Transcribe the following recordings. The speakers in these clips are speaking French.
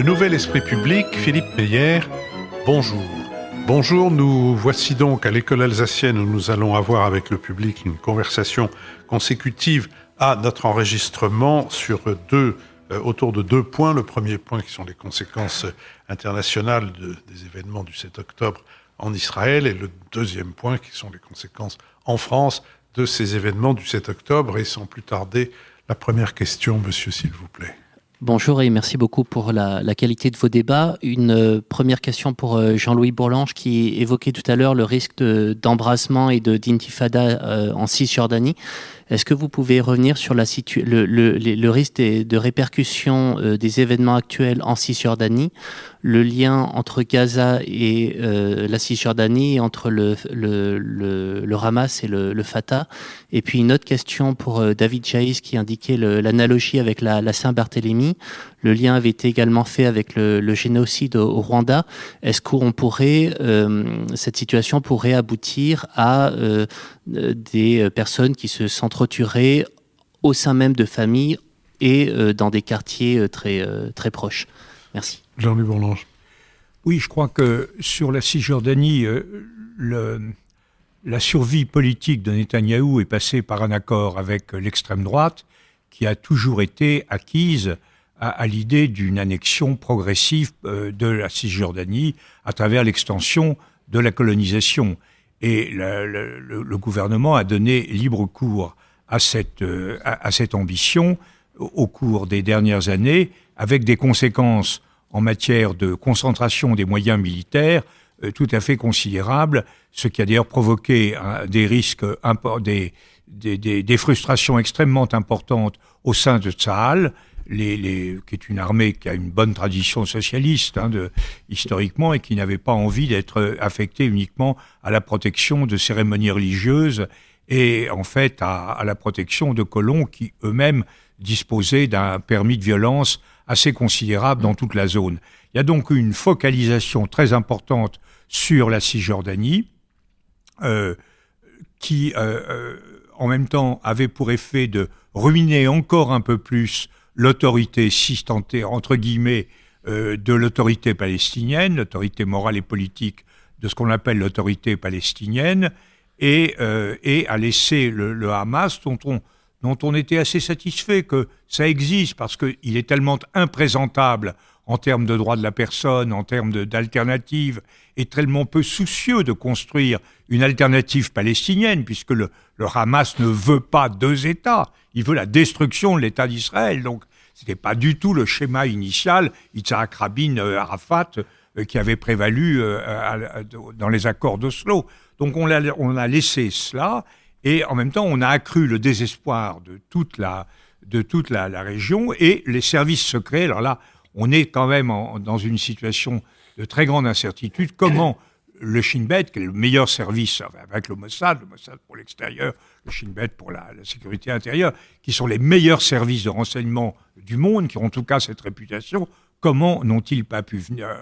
Nouvel Esprit Public, Philippe Meyer, bonjour. Bonjour, nous voici donc à l'école alsacienne où nous allons avoir avec le public une conversation consécutive à notre enregistrement autour de deux points. Le premier point qui sont les conséquences internationales des événements du 7 octobre en Israël et le deuxième point qui sont les conséquences en France de ces événements du 7 octobre. Et sans plus tarder, la première question, monsieur, s'il vous plaît. Bonjour et merci beaucoup pour la qualité de vos débats. Une première question pour Jean-Louis Bourlange qui évoquait tout à l'heure le risque d'embrasement et d'intifada en Cisjordanie. Est-ce que vous pouvez revenir sur le risque de répercussion des événements actuels en Cisjordanie, le lien entre Gaza et la Cisjordanie, entre le Hamas et le Fatah? Et puis une autre question pour David Chaïs qui indiquait l'analogie avec la Saint-Barthélemy. Le lien avait été également fait avec le génocide au Rwanda. Est-ce qu'on pourrait, cette situation pourrait aboutir à des personnes qui s'entretueraient au sein même de familles et dans des quartiers très proches? Merci. Jean-Louis Bourlange. Oui, je crois que sur la Cisjordanie, la survie politique de Netanyahou est passée par un accord avec l'extrême droite qui a toujours été acquise à l'idée d'une annexion progressive de la Cisjordanie à travers l'extension de la colonisation. Et le gouvernement a donné libre cours à cette ambition au cours des dernières années, avec des conséquences en matière de concentration des moyens militaires tout à fait considérables, ce qui a d'ailleurs provoqué des risques, des frustrations extrêmement importantes au sein de Tsahal, qui est une armée qui a une bonne tradition socialiste historiquement et qui n'avait pas envie d'être affectée uniquement à la protection de cérémonies religieuses et en fait à la protection de colons qui eux-mêmes disposaient d'un permis de violence assez considérable dans toute la zone. Il y a donc une focalisation très importante sur la Cisjordanie qui en même temps avait pour effet de ruiner encore un peu plus l'autorité, si tant est, entre guillemets, de l'autorité palestinienne, l'autorité morale et politique de ce qu'on appelle l'autorité palestinienne, et à laisser le Hamas, dont on était assez satisfait que ça existe, parce qu'il est tellement imprésentable en termes de droits de la personne, en termes d'alternatives, et tellement peu soucieux de construire une alternative palestinienne, puisque le Hamas ne veut pas deux États, il veut la destruction de l'État d'Israël. Donc, ce n'était pas du tout le schéma initial, Yitzhak Rabin, Arafat, qui avait prévalu dans les accords d'Oslo. Donc, on a laissé cela, et en même temps, on a accru le désespoir de toute la région, et les services secrets. Alors là, on est quand même dans une situation de très grande incertitude. Comment le Shin Bet, qui est le meilleur service avec le Mossad pour l'extérieur, le Shin Bet pour la sécurité intérieure, qui sont les meilleurs services de renseignement du monde, qui ont en tout cas cette réputation, comment n'ont-ils pas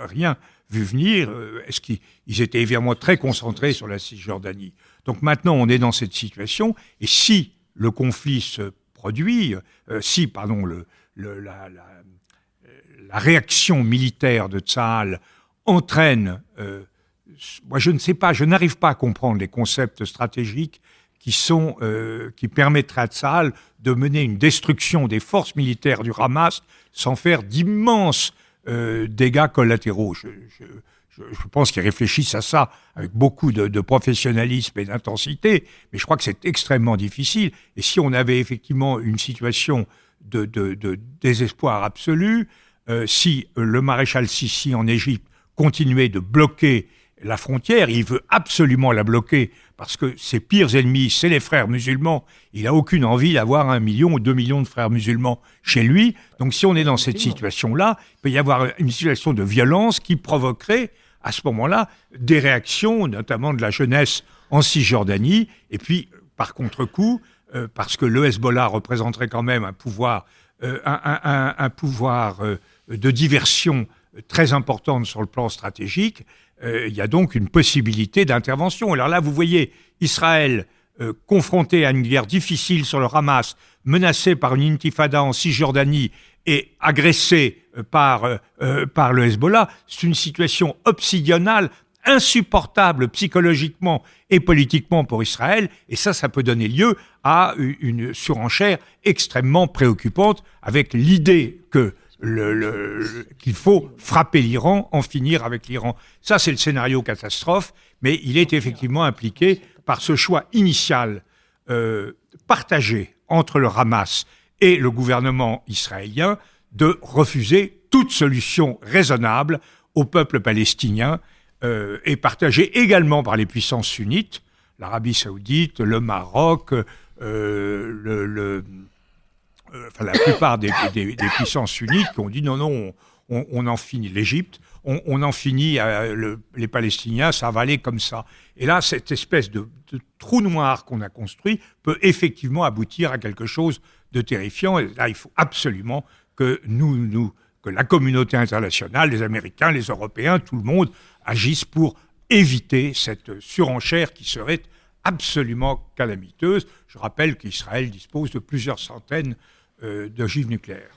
rien vu venir? Est-ce qu'ils étaient évidemment très concentrés sur la Cisjordanie? Donc maintenant, on est dans cette situation, et si le conflit se produit, la réaction militaire de Tsahal entraîne, moi je ne sais pas, je n'arrive pas à comprendre les concepts stratégiques qui permettraient à Tsahal de mener une destruction des forces militaires du Hamas sans faire d'immenses dégâts collatéraux. Je pense qu'ils réfléchissent à ça avec beaucoup de professionnalisme et d'intensité, mais je crois que c'est extrêmement difficile. Et si on avait effectivement une situation de désespoir absolu, si le maréchal Sissi en Égypte continuait de bloquer la frontière, il veut absolument la bloquer parce que ses pires ennemis, c'est les frères musulmans. Il n'a aucune envie d'avoir 1 million ou 2 millions de frères musulmans chez lui. Donc si on est dans cette situation-là, il peut y avoir une situation de violence qui provoquerait à ce moment-là des réactions, notamment de la jeunesse en Cisjordanie. Et puis, par contre-coup, parce que le Hezbollah représenterait quand même un pouvoir de diversion très importante sur le plan stratégique, il y a donc une possibilité d'intervention. Alors là, vous voyez, Israël confronté à une guerre difficile sur le Hamas, menacé par une intifada en Cisjordanie et agressé par le Hezbollah, c'est une situation obsidionale, insupportable psychologiquement et politiquement pour Israël, et ça peut donner lieu à une surenchère extrêmement préoccupante avec l'idée que qu'il faut frapper l'Iran, en finir avec l'Iran. Ça, c'est le scénario catastrophe, mais il est effectivement impliqué par ce choix initial partagé entre le Hamas et le gouvernement israélien de refuser toute solution raisonnable au peuple palestinien et partagé également par les puissances sunnites, l'Arabie saoudite, le Maroc, la plupart des puissances sunnites qui ont dit non, on en finit. L'Égypte, on en finit, les Palestiniens, ça va aller comme ça. Et là, cette espèce de trou noir qu'on a construit peut effectivement aboutir à quelque chose de terrifiant. Et là, il faut absolument que que la communauté internationale, les Américains, les Européens, tout le monde agisse pour éviter cette surenchère qui serait absolument calamiteuse. Je rappelle qu'Israël dispose de plusieurs centaines d'ogives nucléaires.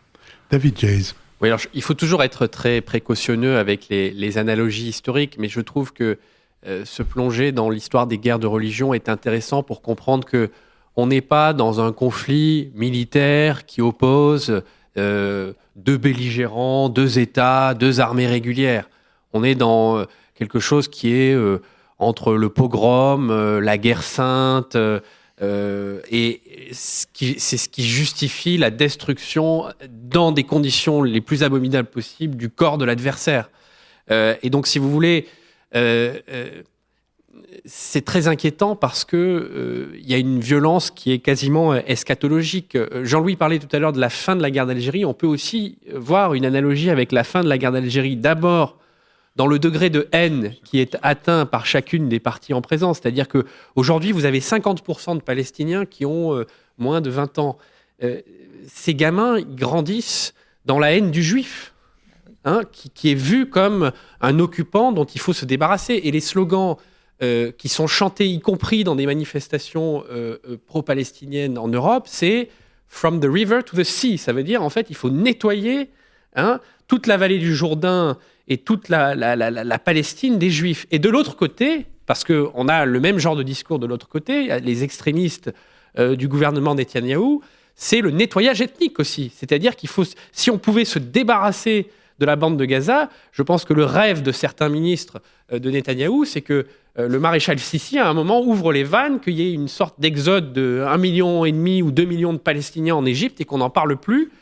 David Jayes. Oui, alors il faut toujours être très précautionneux avec les analogies historiques, mais je trouve que se plonger dans l'histoire des guerres de religion est intéressant pour comprendre que on n'est pas dans un conflit militaire qui oppose deux belligérants, deux États, deux armées régulières. On est dans quelque chose qui est entre le pogrom, la guerre sainte, et c'est ce qui justifie la destruction dans des conditions les plus abominables possibles du corps de l'adversaire. Et donc, si vous voulez, c'est très inquiétant parce que y a une violence qui est quasiment eschatologique. Jean-Louis parlait tout à l'heure de la fin de la guerre d'Algérie. On peut aussi voir une analogie avec la fin de la guerre d'Algérie. D'abord, dans le degré de haine qui est atteint par chacune des parties en présence. C'est-à-dire qu'aujourd'hui, vous avez 50% de Palestiniens qui ont moins de 20 ans. Ces gamins grandissent dans la haine du juif, qui est vu comme un occupant dont il faut se débarrasser. Et les slogans qui sont chantés, y compris dans des manifestations pro-palestiniennes en Europe, c'est « From the river to the sea ». Ça veut dire, en fait, il faut nettoyer toute la vallée du Jourdain et toute la Palestine des Juifs. Et de l'autre côté, parce qu'on a le même genre de discours de l'autre côté, les extrémistes du gouvernement Netanyahou, c'est le nettoyage ethnique aussi. C'est-à-dire qu'il faut, si on pouvait se débarrasser de la bande de Gaza, je pense que le rêve de certains ministres de Netanyahou, c'est que le maréchal Sissi, à un moment, ouvre les vannes, qu'il y ait une sorte d'exode de 1,5 million ou 2 millions de Palestiniens en Égypte et qu'on n'en parle plus.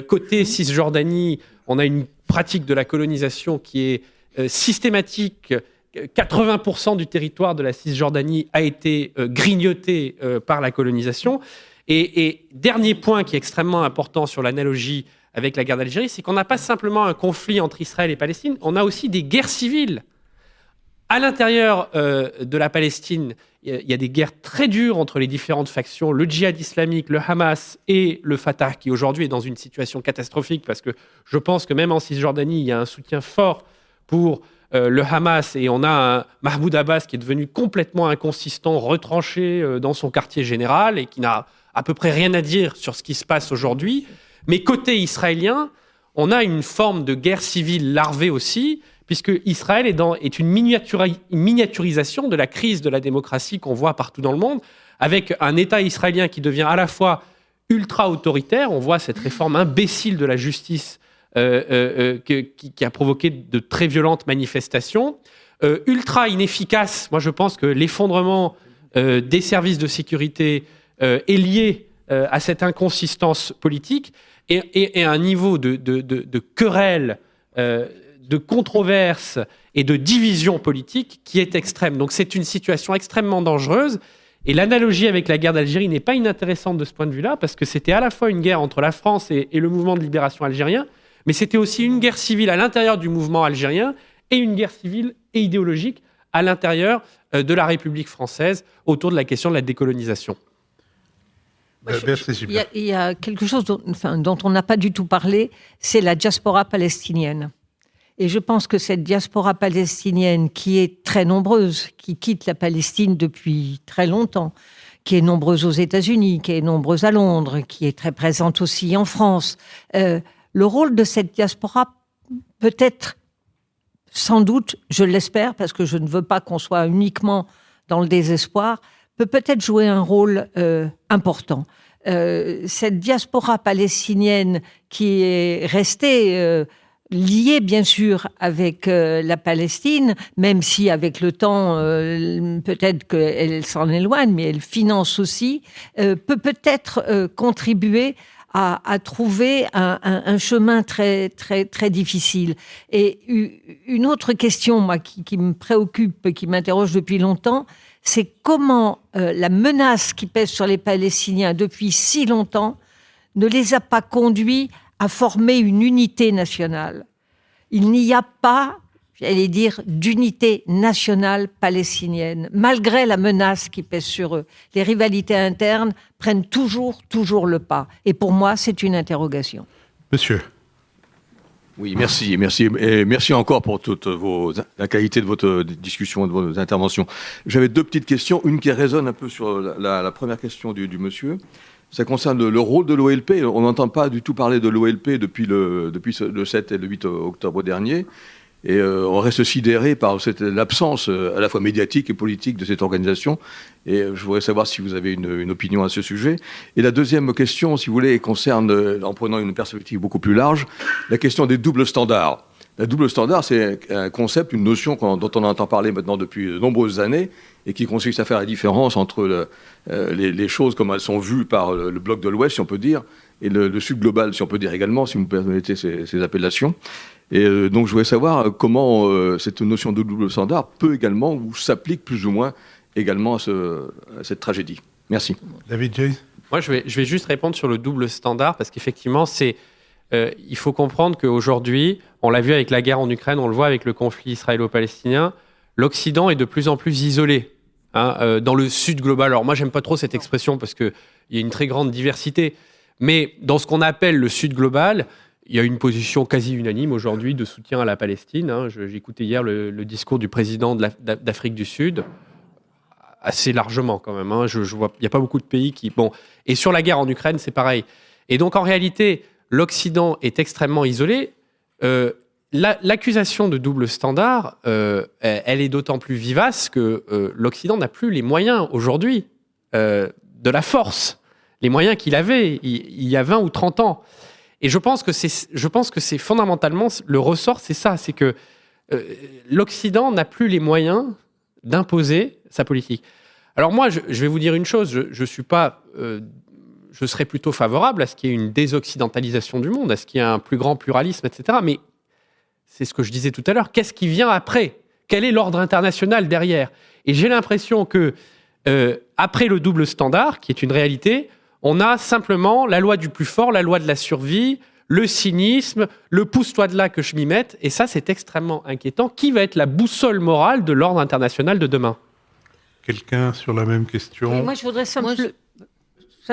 Côté Cisjordanie, on a une pratique de la colonisation qui est systématique. 80% du territoire de la Cisjordanie a été grignoté par la colonisation. Et dernier point qui est extrêmement important sur l'analogie avec la guerre d'Algérie, c'est qu'on n'a pas simplement un conflit entre Israël et Palestine, on a aussi des guerres civiles. À l'intérieur de la Palestine, il y a des guerres très dures entre les différentes factions, le djihad islamique, le Hamas et le Fatah, qui aujourd'hui est dans une situation catastrophique, parce que je pense que même en Cisjordanie, il y a un soutien fort pour le Hamas, et on a un Mahmoud Abbas qui est devenu complètement inconsistant, retranché dans son quartier général, et qui n'a à peu près rien à dire sur ce qui se passe aujourd'hui. Mais côté israélien, on a une forme de guerre civile larvée aussi, puisque Israël est une miniaturisation de la crise de la démocratie qu'on voit partout dans le monde, avec un État israélien qui devient à la fois ultra-autoritaire, on voit cette réforme imbécile de la justice qui a provoqué de très violentes manifestations, ultra-inefficace. Moi, je pense que l'effondrement des services de sécurité est lié à cette inconsistance politique et à un niveau de querelle, de controverse et de division politique qui est extrême. Donc c'est une situation extrêmement dangereuse. Et l'analogie avec la guerre d'Algérie n'est pas inintéressante de ce point de vue-là, parce que c'était à la fois une guerre entre la France et le mouvement de libération algérien, mais c'était aussi une guerre civile à l'intérieur du mouvement algérien et une guerre civile et idéologique à l'intérieur de la République française autour de la question de la décolonisation. Il y a quelque chose dont on n'a pas du tout parlé, c'est la diaspora palestinienne. Et je pense que cette diaspora palestinienne, qui est très nombreuse, qui quitte la Palestine depuis très longtemps, qui est nombreuse aux États-Unis, qui est nombreuse à Londres, qui est très présente aussi en France. Le rôle de cette diaspora peut être, sans doute, je l'espère, parce que je ne veux pas qu'on soit uniquement dans le désespoir, peut-être jouer un rôle important. Cette diaspora palestinienne qui est restée liée, bien sûr, avec la Palestine, même si avec le temps, peut-être qu'elle s'en éloigne, mais elle finance aussi, peut-être contribuer à trouver un chemin très, très, très difficile. Et une autre question, moi, qui me préoccupe, qui m'interroge depuis longtemps, c'est comment la menace qui pèse sur les Palestiniens depuis si longtemps ne les a pas conduits à former une unité nationale. Il n'y a pas, j'allais dire, d'unité nationale palestinienne, malgré la menace qui pèse sur eux. Les rivalités internes prennent toujours le pas. Et pour moi, c'est une interrogation. Monsieur. Oui, merci. Et merci encore pour la qualité de votre discussion et de vos interventions. J'avais deux petites questions. Une qui résonne un peu sur la première question du monsieur. Ça concerne le rôle de l'OLP. On n'entend pas du tout parler de l'OLP depuis le 7 et le 8 octobre dernier. Et on reste sidéré par l'absence à la fois médiatique et politique de cette organisation. Et je voudrais savoir si vous avez une opinion à ce sujet. Et la deuxième question, si vous voulez, concerne, en prenant une perspective beaucoup plus large, la question des doubles standards. La double standard, c'est un concept, une notion dont on entend parler maintenant depuis de nombreuses années et qui consiste à faire la différence entre les choses comme elles sont vues par le bloc de l'Ouest, si on peut dire, et le Sud global, si on peut dire également, si vous me permettez ces appellations. Et donc je voulais savoir comment cette notion de double standard peut également, ou s'applique plus ou moins également à cette tragédie. Merci. David Jay. Moi, je vais juste répondre sur le double standard, parce qu'effectivement, il faut comprendre qu'aujourd'hui, on l'a vu avec la guerre en Ukraine, on le voit avec le conflit israélo-palestinien, l'Occident est de plus en plus isolé dans le Sud global. Alors moi, j'aime pas trop cette expression parce qu'il y a une très grande diversité, mais dans ce qu'on appelle le Sud global, il y a une position quasi unanime aujourd'hui de soutien à la Palestine. J'écoutais hier le discours du président d'Afrique du Sud, assez largement quand même. Je vois, il n'y a pas beaucoup de pays qui... Bon. Et sur la guerre en Ukraine, c'est pareil. Et donc en réalité, l'Occident est extrêmement isolé. L'accusation de double standard, elle est d'autant plus vivace que l'Occident n'a plus les moyens aujourd'hui de la force, les moyens qu'il avait il y a 20 ou 30 ans. Et je pense que c'est fondamentalement le ressort, c'est ça, c'est que l'Occident n'a plus les moyens d'imposer sa politique. Alors moi, je vais vous dire une chose, je serais plutôt favorable à ce qu'il y ait une désoccidentalisation du monde, à ce qu'il y ait un plus grand pluralisme, etc. Mais c'est ce que je disais tout à l'heure, qu'est-ce qui vient après ? Quel est l'ordre international derrière ? Et j'ai l'impression que après le double standard, qui est une réalité, on a simplement la loi du plus fort, la loi de la survie, le cynisme, le pousse-toi de là que je m'y mette, et ça, c'est extrêmement inquiétant. Qui va être la boussole morale de l'ordre international de demain ? Quelqu'un sur la même question ? Et moi, je voudrais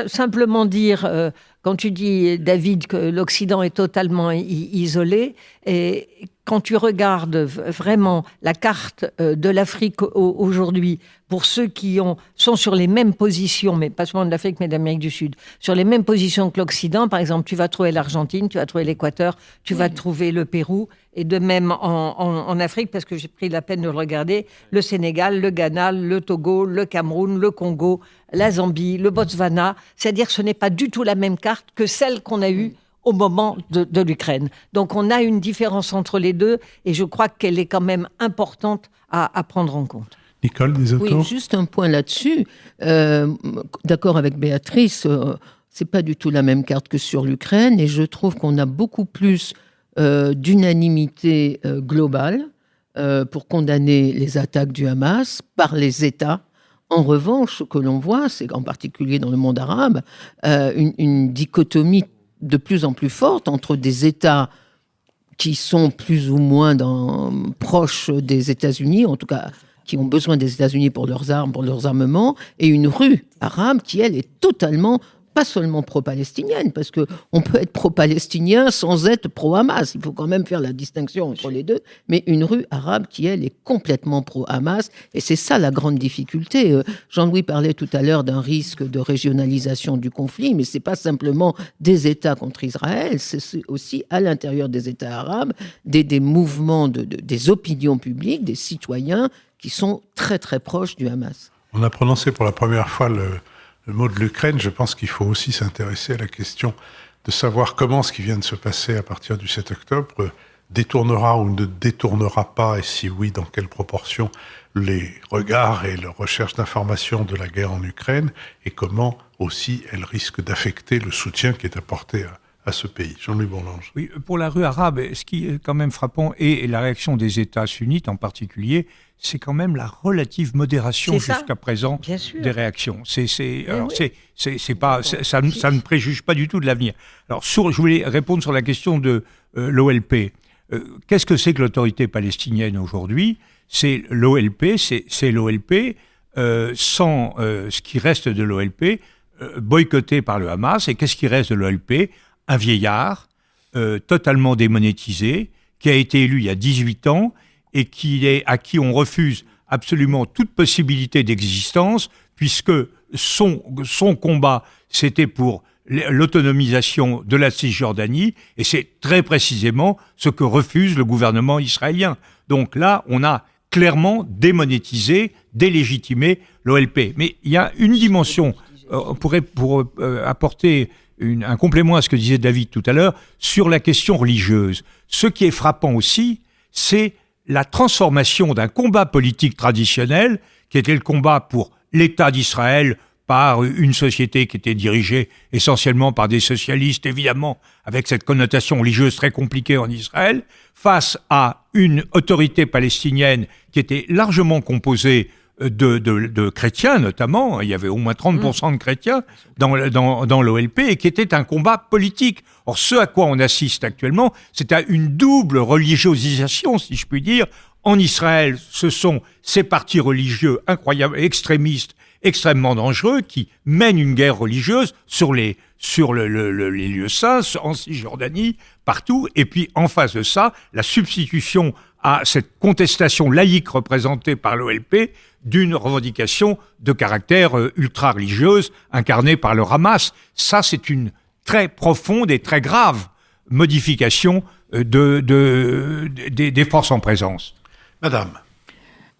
simplement dire, quand tu dis, David, que l'Occident est totalement isolé, et quand tu regardes vraiment la carte de l'Afrique aujourd'hui, pour ceux qui sont sur les mêmes positions, mais pas seulement de l'Afrique, mais d'Amérique du Sud, sur les mêmes positions que l'Occident, par exemple, tu vas trouver l'Argentine, tu vas trouver l'Équateur, tu vas trouver le Pérou, et de même en Afrique, parce que j'ai pris la peine de le regarder, le Sénégal, le Ghana, le Togo, le Cameroun, le Congo, la Zambie, le Botswana. C'est-à-dire que ce n'est pas du tout la même carte que celle qu'on a eue au moment de l'Ukraine. Donc on a une différence entre les deux, et je crois qu'elle est quand même importante à prendre en compte. Nicole, des autos ? Oui, juste un point là-dessus. D'accord avec Béatrice, c'est pas du tout la même carte que sur l'Ukraine, et je trouve qu'on a beaucoup plus d'unanimité globale pour condamner les attaques du Hamas par les États. En revanche, ce que l'on voit, c'est en particulier dans le monde arabe, une dichotomie de plus en plus forte entre des États qui sont plus ou moins proches des États-Unis, en tout cas qui ont besoin des États-Unis pour leurs armes, pour leurs armements, et une rue arabe qui, elle, est totalement pas seulement pro-palestinienne, parce qu'on peut être pro-palestinien sans être pro-Hamas. Il faut quand même faire la distinction entre les deux. Mais une rue arabe qui, elle, est complètement pro-Hamas. Et c'est ça la grande difficulté. Jean-Louis parlait tout à l'heure d'un risque de régionalisation du conflit, mais c'est pas simplement des États contre Israël, c'est aussi à l'intérieur des États arabes des mouvements, des opinions publiques, des citoyens qui sont très très proches du Hamas. On a prononcé pour la première fois le mot de l'Ukraine. Je pense qu'il faut aussi s'intéresser à la question de savoir comment ce qui vient de se passer à partir du 7 octobre détournera ou ne détournera pas, et si oui, dans quelle proportion, les regards et la recherche d'informations de la guerre en Ukraine, et comment aussi elle risque d'affecter le soutien qui est apporté à ce pays. Jean-Louis Bourlanges. Oui, pour la rue arabe, ce qui est quand même frappant, et la réaction des États sunnites en particulier, c'est quand même la relative modération jusqu'à présent des réactions. Ça ne préjuge pas du tout de l'avenir. Alors, je voulais répondre sur la question de l'OLP. Qu'est-ce que c'est que l'autorité palestinienne aujourd'hui ? C'est l'OLP, c'est l'OLP sans ce qui reste de l'OLP, boycotté par le Hamas. Et qu'est-ce qui reste de l'OLP ? Un vieillard totalement démonétisé, qui a été élu il y a 18 ans et à qui on refuse absolument toute possibilité d'existence, puisque son combat, c'était pour l'autonomisation de la Cisjordanie, et c'est très précisément ce que refuse le gouvernement israélien. Donc là, on a clairement démonétisé, délégitimé l'OLP. Mais il y a une dimension, pour apporter un complément à ce que disait David tout à l'heure, sur la question religieuse. Ce qui est frappant aussi, c'est la transformation d'un combat politique traditionnel, qui était le combat pour l'État d'Israël par une société qui était dirigée essentiellement par des socialistes, évidemment, avec cette connotation religieuse très compliquée en Israël, face à une autorité palestinienne qui était largement composée de chrétiens, notamment. Il y avait au moins 30% de chrétiens dans l'OLP, et qui était un combat politique. Or, ce à quoi on assiste actuellement, c'est à une double religiosisation, si je puis dire. En Israël, ce sont ces partis religieux incroyables, extrémistes, extrêmement dangereux, qui mènent une guerre religieuse sur les lieux saints, en Cisjordanie, partout. Et puis, en face de ça, la substitution à cette contestation laïque représentée par l'OLP d'une revendication de caractère ultra-religieuse incarnée par le Hamas. Ça, c'est une très profonde et très grave modification des forces en présence. Madame.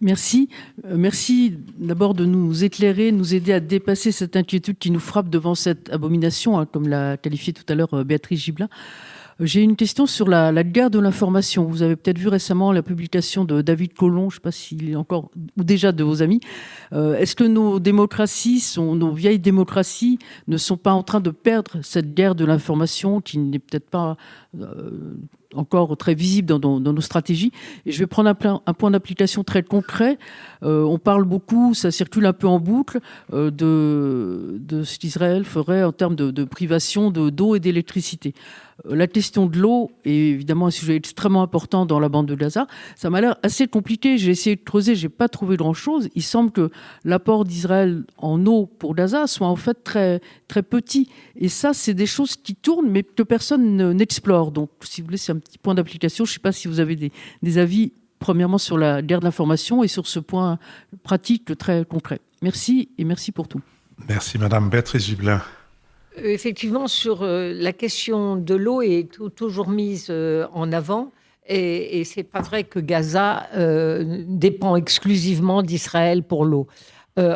Merci. Merci d'abord de nous éclairer, de nous aider à dépasser cette inquiétude qui nous frappe devant cette abomination, comme l'a qualifié tout à l'heure Béatrice Gibelin. J'ai une question sur la guerre de l'information. Vous avez peut-être vu récemment la publication de David Colomb, je ne sais pas s'il est encore, ou déjà de vos amis. Est-ce que nos démocraties, nos vieilles démocraties, ne sont pas en train de perdre cette guerre de l'information qui n'est peut-être pas encore très visible dans nos stratégies? Et je vais prendre un point d'application très concret. On parle beaucoup, ça circule un peu en boucle, de ce qu'Israël ferait en termes de privation d'eau et d'électricité. La question de l'eau est évidemment un sujet extrêmement important dans la bande de Gaza. Ça m'a l'air assez compliqué. J'ai essayé de creuser, je n'ai pas trouvé grand-chose. Il semble que l'apport d'Israël en eau pour Gaza soit en fait très, très petit. Et ça, c'est des choses qui tournent, mais que personne n'explore. Donc, si vous voulez, c'est un petit point d'application. Je ne sais pas si vous avez des avis, premièrement, sur la guerre de l'information et sur ce point pratique très concret. Merci et merci pour tout. Merci, Madame Béatrice Gibelin. Effectivement, sur la question de l'eau est toujours mise en avant. Et ce n'est pas vrai que Gaza dépend exclusivement d'Israël pour l'eau.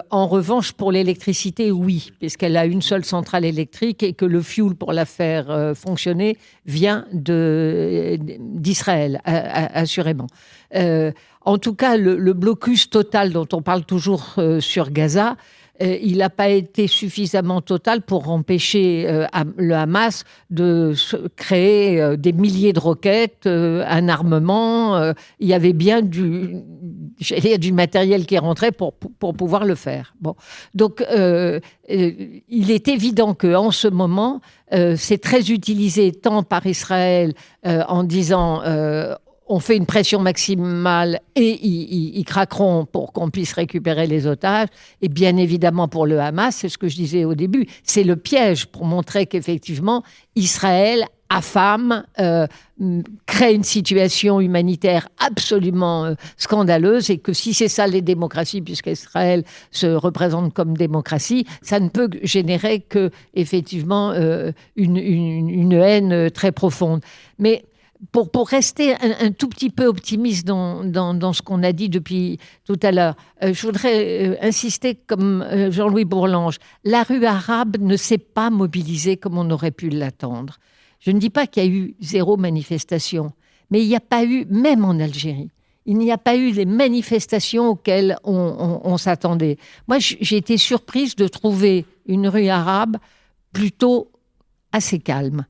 En revanche, pour l'électricité, oui, puisqu'elle a une seule centrale électrique et que le fuel pour la faire fonctionner vient d'Israël, assurément. En tout cas, le blocus total dont on parle toujours sur Gaza, il n'a pas été suffisamment total pour empêcher le Hamas de créer des milliers de roquettes, un armement. Il y avait bien du matériel qui rentrait pour pouvoir le faire. Bon. Donc, il est évident qu'en ce moment, c'est très utilisé tant par Israël en disant on fait une pression maximale et ils craqueront pour qu'on puisse récupérer les otages. Et bien évidemment, pour le Hamas, c'est ce que je disais au début, c'est le piège pour montrer qu'effectivement, Israël affame, crée une situation humanitaire absolument scandaleuse et que si c'est ça les démocraties, puisqu'Israël se représente comme démocratie, ça ne peut générer que effectivement une haine très profonde. Mais pour rester un tout petit peu optimiste dans ce qu'on a dit depuis tout à l'heure, je voudrais insister comme Jean-Louis Bourlanges. La rue arabe ne s'est pas mobilisée comme on aurait pu l'attendre. Je ne dis pas qu'il y a eu 0 manifestation, mais il n'y a pas eu, même en Algérie, il n'y a pas eu les manifestations auxquelles on s'attendait. Moi, j'ai été surprise de trouver une rue arabe plutôt assez calme.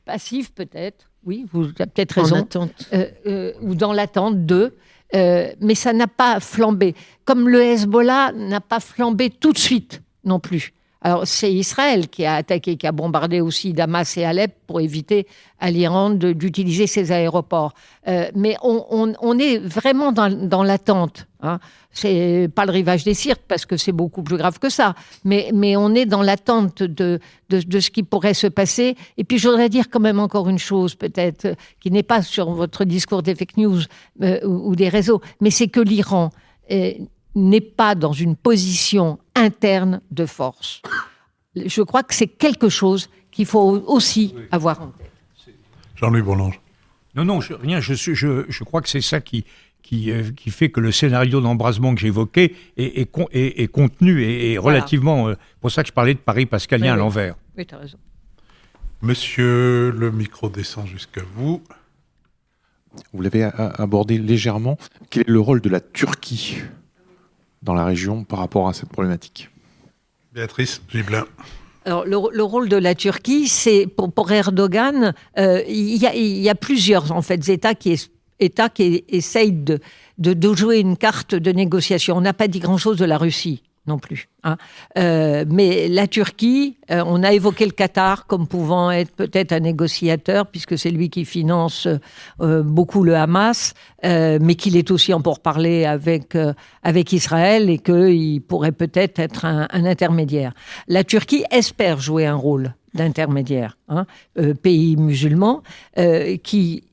Passive peut-être. Oui, vous avez peut-être raison. En attente. Ou dans l'attente d'eux. Mais ça n'a pas flambé. Comme le Hezbollah n'a pas flambé tout de suite non plus. Alors, c'est Israël qui a attaqué, qui a bombardé aussi Damas et Alep pour éviter à l'Iran d'utiliser ses aéroports. Mais on est vraiment dans l'attente. Hein. C'est pas le rivage des cirques parce que c'est beaucoup plus grave que ça. Mais on est dans l'attente de ce qui pourrait se passer. Et puis, je voudrais dire quand même encore une chose, peut-être, qui n'est pas sur votre discours des fake news ou des réseaux, mais c'est que l'Iran n'est pas dans une position interne de force. Je crois que c'est quelque chose qu'il faut aussi avoir en tête. Jean-Louis Bourlanges. Non, rien. Je crois que c'est ça qui fait que le scénario d'embrasement que j'évoquais est contenu et relativement... pour ça que je parlais de Paris pascalien à l'envers. Oui, tu as raison. Monsieur, le micro descend jusqu'à vous. Vous l'avez abordé légèrement. Quel est le rôle de la Turquie dans la région par rapport à cette problématique? Béatrice Gibelin. Alors, le rôle de la Turquie, c'est pour Erdogan, il y a plusieurs en fait, États qui essayent de jouer une carte de négociation. On n'a pas dit grand-chose de la Russie non plus. Hein. Mais la Turquie, on a évoqué le Qatar comme pouvant être peut-être un négociateur, puisque c'est lui qui finance beaucoup le Hamas, mais qu'il est aussi en pourparlers avec Israël et qu'il pourrait peut-être être un intermédiaire. La Turquie espère jouer un rôle d'intermédiaire, hein, pays musulman, qui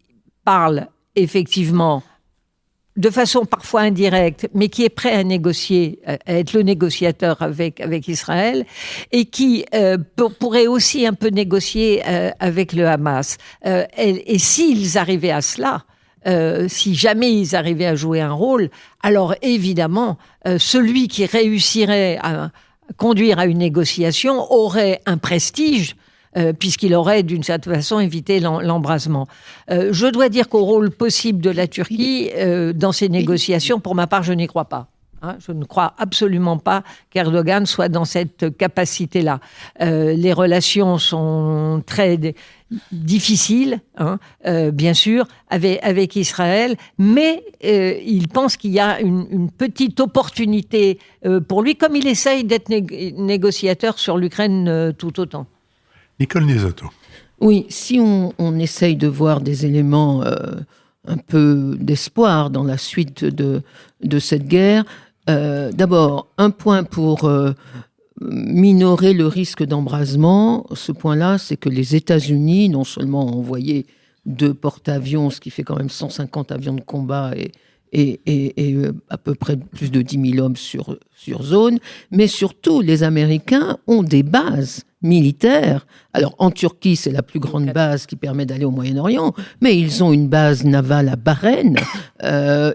parle effectivement de façon parfois indirecte, mais qui est prêt à négocier, à être le négociateur avec Israël, et qui pourrait aussi un peu négocier avec le Hamas. Et s'ils arrivaient à cela, si jamais ils arrivaient à jouer un rôle, alors évidemment, celui qui réussirait à conduire à une négociation aurait un prestige, puisqu'il aurait d'une certaine façon évité l'embrasement. Je dois dire qu'au rôle possible de la Turquie dans ces négociations, pour ma part, je n'y crois pas. Hein, je ne crois absolument pas qu'Erdogan soit dans cette capacité-là. Les relations sont très difficiles, hein, bien sûr, avec Israël, mais il pense qu'il y a une petite opportunité pour lui, comme il essaye d'être négociateur sur l'Ukraine tout autant. Nicole Niesato. Oui, si on essaye de voir des éléments un peu d'espoir dans la suite de cette guerre, d'abord, un point pour minorer le risque d'embrasement. Ce point-là, c'est que les États-Unis, non seulement ont envoyé 2 porte-avions, ce qui fait quand même 150 avions de combat et à peu près plus de 10 000 hommes sur zone, mais surtout, les Américains ont des bases militaires. Alors, en Turquie, c'est la plus grande base qui permet d'aller au Moyen-Orient, mais ils ont une base navale à Bahreïn,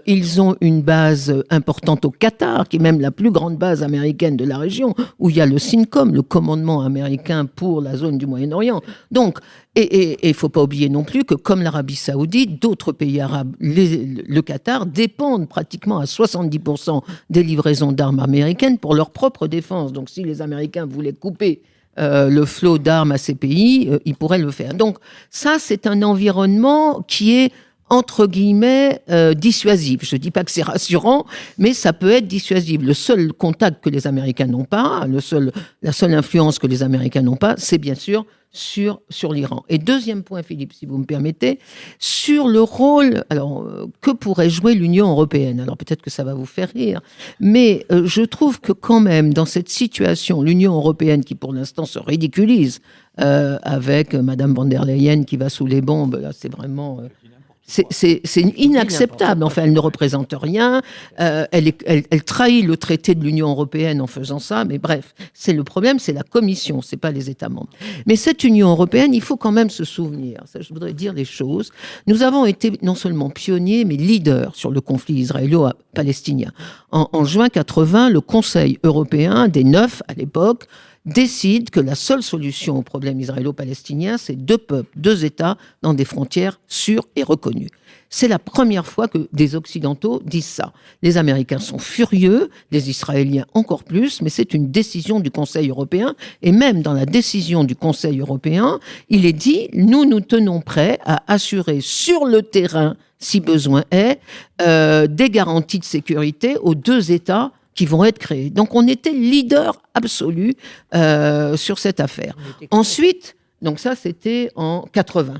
ils ont une base importante au Qatar, qui est même la plus grande base américaine de la région, où il y a le CENTCOM, le commandement américain pour la zone du Moyen-Orient. Donc, et il ne faut pas oublier non plus que, comme l'Arabie Saoudite, d'autres pays arabes, le Qatar, dépendent pratiquement à 70% des livraisons d'armes américaines pour leur propre défense. Donc, si les Américains voulaient couper le flot d'armes à ces pays, ils pourraient le faire. Donc ça, c'est un environnement qui est entre guillemets, dissuasive. Je ne dis pas que c'est rassurant, mais ça peut être dissuasif. Le seul contact que les Américains n'ont pas, la seule influence que les Américains n'ont pas, c'est bien sûr sur l'Iran. Et deuxième point, Philippe, si vous me permettez, sur le rôle, alors, que pourrait jouer l'Union européenne? Alors peut-être que ça va vous faire rire, mais je trouve que quand même, dans cette situation, l'Union européenne, qui pour l'instant se ridiculise, avec Madame von der Leyen qui va sous les bombes, là c'est vraiment... C'est inacceptable. Enfin, elle ne représente rien. Elle trahit le traité de l'Union européenne en faisant ça. Mais bref, c'est le problème, c'est la Commission, c'est pas les États membres. Mais cette Union européenne, il faut quand même se souvenir. Ça, je voudrais dire les choses. Nous avons été non seulement pionniers, mais leaders sur le conflit israélo-palestinien. En juin 80, le Conseil européen des 9 à l'époque décide que la seule solution au problème israélo-palestinien, c'est 2 peuples, 2 États dans des frontières sûres et reconnues. C'est la première fois que des Occidentaux disent ça. Les Américains sont furieux, les Israéliens encore plus, mais c'est une décision du Conseil européen. Et même dans la décision du Conseil européen, il est dit, nous tenons prêts à assurer sur le terrain, si besoin est, des garanties de sécurité aux 2 États qui vont être créés. Donc on était leader absolu sur cette affaire. Ensuite, donc ça c'était en 80.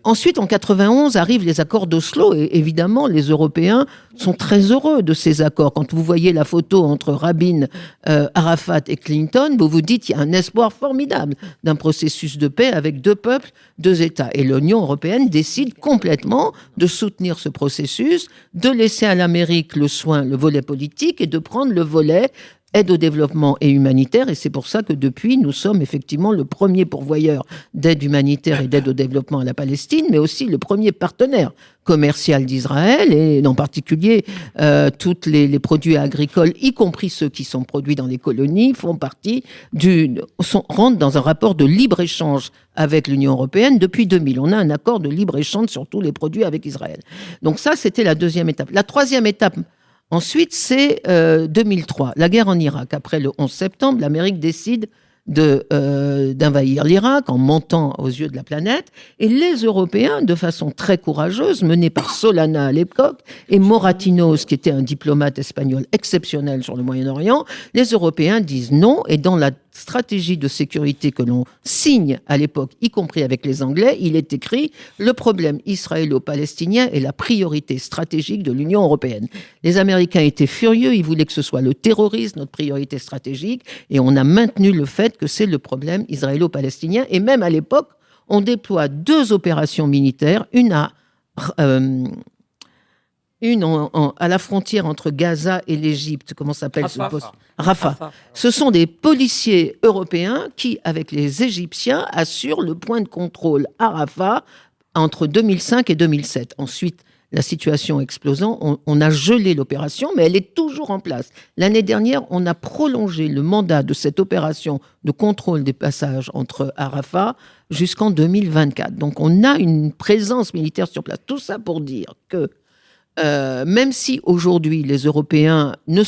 Ensuite, en 91, arrivent les accords d'Oslo et évidemment, les Européens sont très heureux de ces accords. Quand vous voyez la photo entre Rabin, Arafat et Clinton, vous vous dites qu'il y a un espoir formidable d'un processus de paix avec 2 peuples, 2 États. Et l'Union européenne décide complètement de soutenir ce processus, de laisser à l'Amérique le volet politique et de prendre le volet aide au développement et humanitaire, et c'est pour ça que depuis, nous sommes effectivement le premier pourvoyeur d'aide humanitaire et d'aide au développement à la Palestine, mais aussi le premier partenaire commercial d'Israël, et en particulier tous les produits agricoles, y compris ceux qui sont produits dans les colonies, rentrent dans un rapport de libre-échange avec l'Union européenne depuis 2000. On a un accord de libre-échange sur tous les produits avec Israël. Donc ça, c'était la 2e étape. La 3e étape, ensuite, c'est 2003, la guerre en Irak. Après le 11 septembre, l'Amérique décide d'envahir l'Irak en montant aux yeux de la planète. Et les Européens, de façon très courageuse, menés par Solana à l'époque et Moratinos, qui était un diplomate espagnol exceptionnel sur le Moyen-Orient, les Européens disent non. Et dans la stratégie de sécurité que l'on signe à l'époque, y compris avec les Anglais, il est écrit « Le problème israélo-palestinien est la priorité stratégique de l'Union européenne ». Les Américains étaient furieux, ils voulaient que ce soit le terrorisme, notre priorité stratégique, et on a maintenu le fait que c'est le problème israélo-palestinien. Et même à l'époque, on déploie 2 opérations militaires, une à la frontière entre Gaza et l'Égypte. Comment s'appelle ce poste ? Rafah. Ce sont des policiers européens qui, avec les Égyptiens, assurent le point de contrôle à Rafah entre 2005 et 2007. Ensuite, la situation explosant, on a gelé l'opération, mais elle est toujours en place. L'année dernière, on a prolongé le mandat de cette opération de contrôle des passages entre Rafah jusqu'en 2024. Donc on a une présence militaire sur place. Tout ça pour dire que même si aujourd'hui les Européens, nous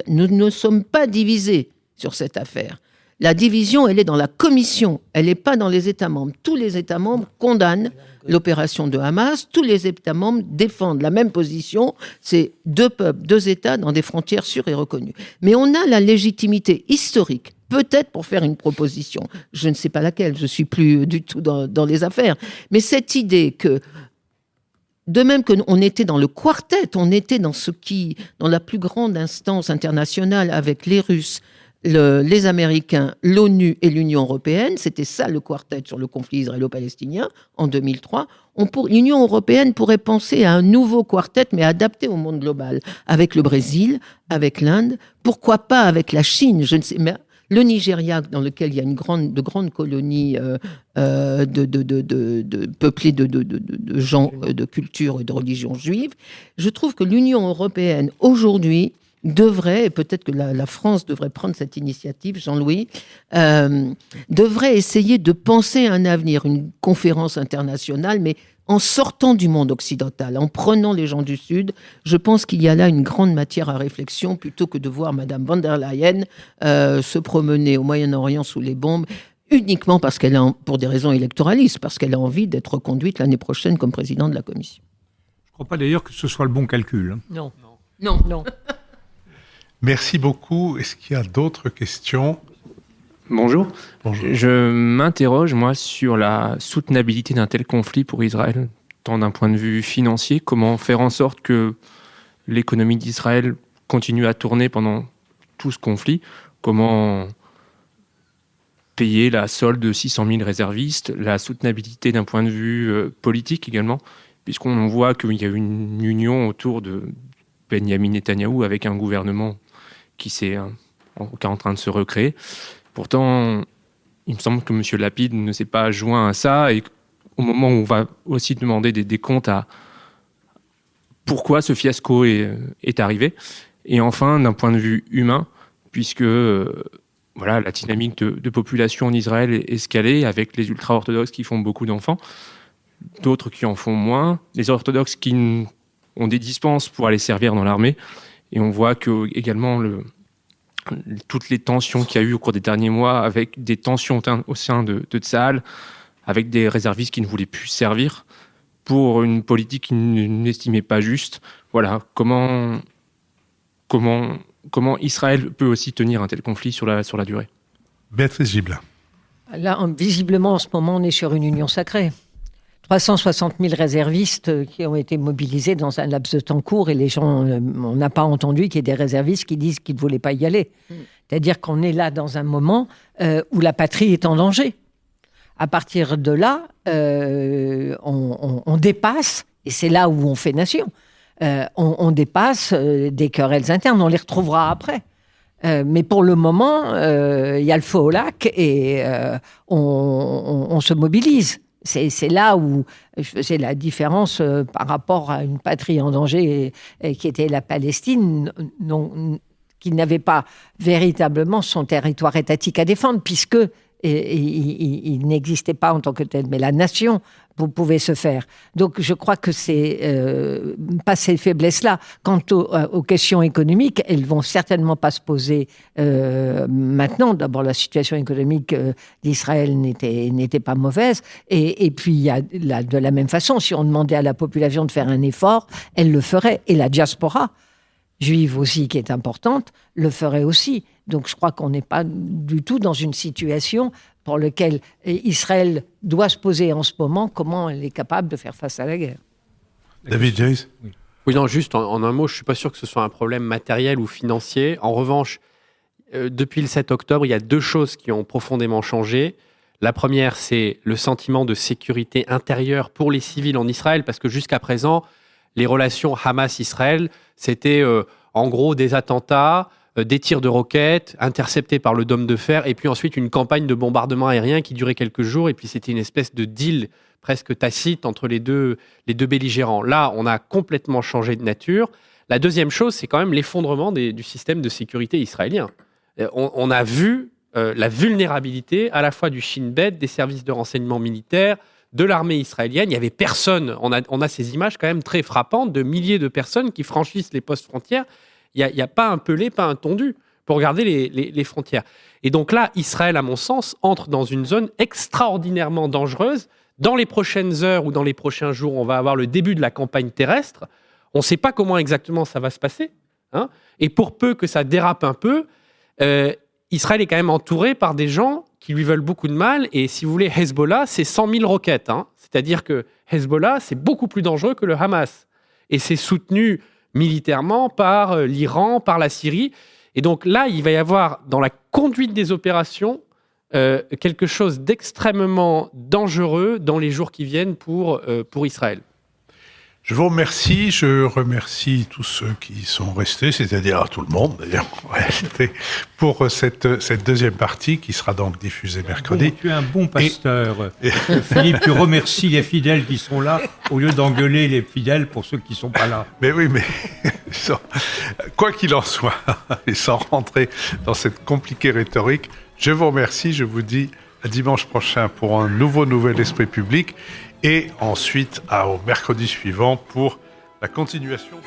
ne sommes pas divisés sur cette affaire. La division, elle est dans la Commission, elle n'est pas dans les États membres. Tous les États membres condamnent l'opération de Hamas, tous les États membres défendent la même position, c'est 2 peuples, 2 États dans des frontières sûres et reconnues. Mais on a la légitimité historique, peut-être pour faire une proposition, je ne sais pas laquelle, je ne suis plus du tout dans les affaires, mais cette idée que de même qu'on était dans le quartet, on était dans la plus grande instance internationale avec les Russes, les Américains, l'ONU et l'Union européenne, c'était ça le quartet sur le conflit israélo-palestinien en 2003. L'Union européenne pourrait penser à un nouveau quartet, mais adapté au monde global, avec le Brésil, avec l'Inde, pourquoi pas avec la Chine, je ne sais, mais le Nigeria, dans lequel il y a de grandes colonies peuplées de gens de culture et de religion juive. Je trouve que l'Union européenne, aujourd'hui, devrait, et peut-être que la France devrait prendre cette initiative, Jean-Louis, devrait essayer de penser à un avenir, une conférence internationale, mais en sortant du monde occidental, en prenant les gens du Sud. Je pense qu'il y a là une grande matière à réflexion, plutôt que de voir Madame von der Leyen se promener au Moyen-Orient sous les bombes. uniquement parce qu'elle a, pour des raisons électoralistes, parce qu'elle a envie d'être reconduite l'année prochaine comme présidente de la Commission. Je ne crois pas d'ailleurs que ce soit le bon calcul. Non. Non. Non. Merci beaucoup. Est-ce qu'il y a d'autres questions? Bonjour. Bonjour. Je m'interroge, moi, sur la soutenabilité d'un tel conflit pour Israël, tant d'un point de vue financier, comment faire en sorte que l'économie d'Israël continue à tourner pendant tout ce conflit, comment payer la solde de 600 000 réservistes, la soutenabilité d'un point de vue politique également, puisqu'on voit qu'il y a une union autour de Benyamin Netanyahou avec un gouvernement qui est en train de se recréer. Pourtant, il me semble que M. Lapid ne s'est pas joint à ça, et au moment où on va aussi demander des comptes à pourquoi ce fiasco est arrivé. Et enfin, d'un point de vue humain, puisque voilà, la dynamique de population en Israël est escalée, avec les ultra-orthodoxes qui font beaucoup d'enfants, d'autres qui en font moins, les orthodoxes qui ont des dispenses pour aller servir dans l'armée, et on voit que également toutes les tensions qu'il y a eu au cours des derniers mois, avec des tensions au sein de Tsahal, avec des réservistes qui ne voulaient plus servir, pour une politique qu'ils n'estimaient pas juste. Voilà, comment Israël peut aussi tenir un tel conflit sur la durée? Béatrice Gibelin. Là, visiblement, en ce moment, on est sur une union sacrée. 360 000 réservistes qui ont été mobilisés dans un laps de temps court, et les gens, on n'a pas entendu qu'il y ait des réservistes qui disent qu'ils ne voulaient pas y aller. C'est-à-dire qu'on est là dans un moment où la patrie est en danger. À partir de là, on dépasse, et c'est là où on fait nation, on dépasse des querelles internes, on les retrouvera après. Mais pour le moment, il y a le feu au lac, et on se mobilise. C'est là où je faisais la différence par rapport à une patrie en danger qui était la Palestine, qui n'avait pas véritablement son territoire étatique à défendre, puisque il n'existait pas en tant que tel, mais la nation pouvait se faire. Donc je crois que c'est pas ces faiblesses-là. Quant aux questions économiques, elles vont certainement pas se poser maintenant. D'abord, la situation économique d'Israël n'était pas mauvaise, et puis il y a de la même façon, si on demandait à la population de faire un effort, elle le ferait, et la diaspora juive aussi, qui est importante, le ferait aussi. Donc je crois qu'on n'est pas du tout dans une situation pour laquelle Israël doit se poser en ce moment comment elle est capable de faire face à la guerre. David Joyce. Oui, non, juste en un mot, je ne suis pas sûr que ce soit un problème matériel ou financier. En revanche, depuis le 7 octobre, il y a deux choses qui ont profondément changé. La première, c'est le sentiment de sécurité intérieure pour les civils en Israël, parce que jusqu'à présent, les relations Hamas-Israël, c'était en gros des attentats, des tirs de roquettes interceptés par le dôme de fer, et puis ensuite une campagne de bombardement aérien qui durait quelques jours, et puis c'était une espèce de deal presque tacite entre les deux belligérants. Là, on a complètement changé de nature. La deuxième chose, c'est quand même l'effondrement du système de sécurité israélien. On a vu la vulnérabilité à la fois du Shin Bet, des services de renseignement militaire, de l'armée israélienne. Il n'y avait personne. On a ces images quand même très frappantes de milliers de personnes qui franchissent les postes frontières. Il n'y a pas un pelé, pas un tondu pour garder les frontières. Et donc là, Israël, à mon sens, entre dans une zone extraordinairement dangereuse. Dans les prochaines heures ou dans les prochains jours, on va avoir le début de la campagne terrestre. On ne sait pas comment exactement ça va se passer. Et pour peu que ça dérape un peu, Israël est quand même entouré par des gens qui lui veulent beaucoup de mal. Et si vous voulez, Hezbollah, c'est 100 000 roquettes. C'est-à-dire que Hezbollah, c'est beaucoup plus dangereux que le Hamas. Et c'est soutenu militairement par l'Iran, par la Syrie. Et donc là, il va y avoir, dans la conduite des opérations, quelque chose d'extrêmement dangereux dans les jours qui viennent pour Israël. Je vous remercie. Je remercie tous ceux qui sont restés, c'est-à-dire tout le monde d'ailleurs, en réalité, pour cette deuxième partie qui sera donc diffusée mercredi. Bon, tu es un bon pasteur. Philippe, tu remercies les fidèles qui sont là au lieu d'engueuler les fidèles pour ceux qui ne sont pas là. Mais oui, mais quoi qu'il en soit, et sans rentrer dans cette compliquée rhétorique, je vous remercie. Je vous dis à dimanche prochain pour un nouvel Esprit public. Et ensuite, au mercredi suivant pour la continuation.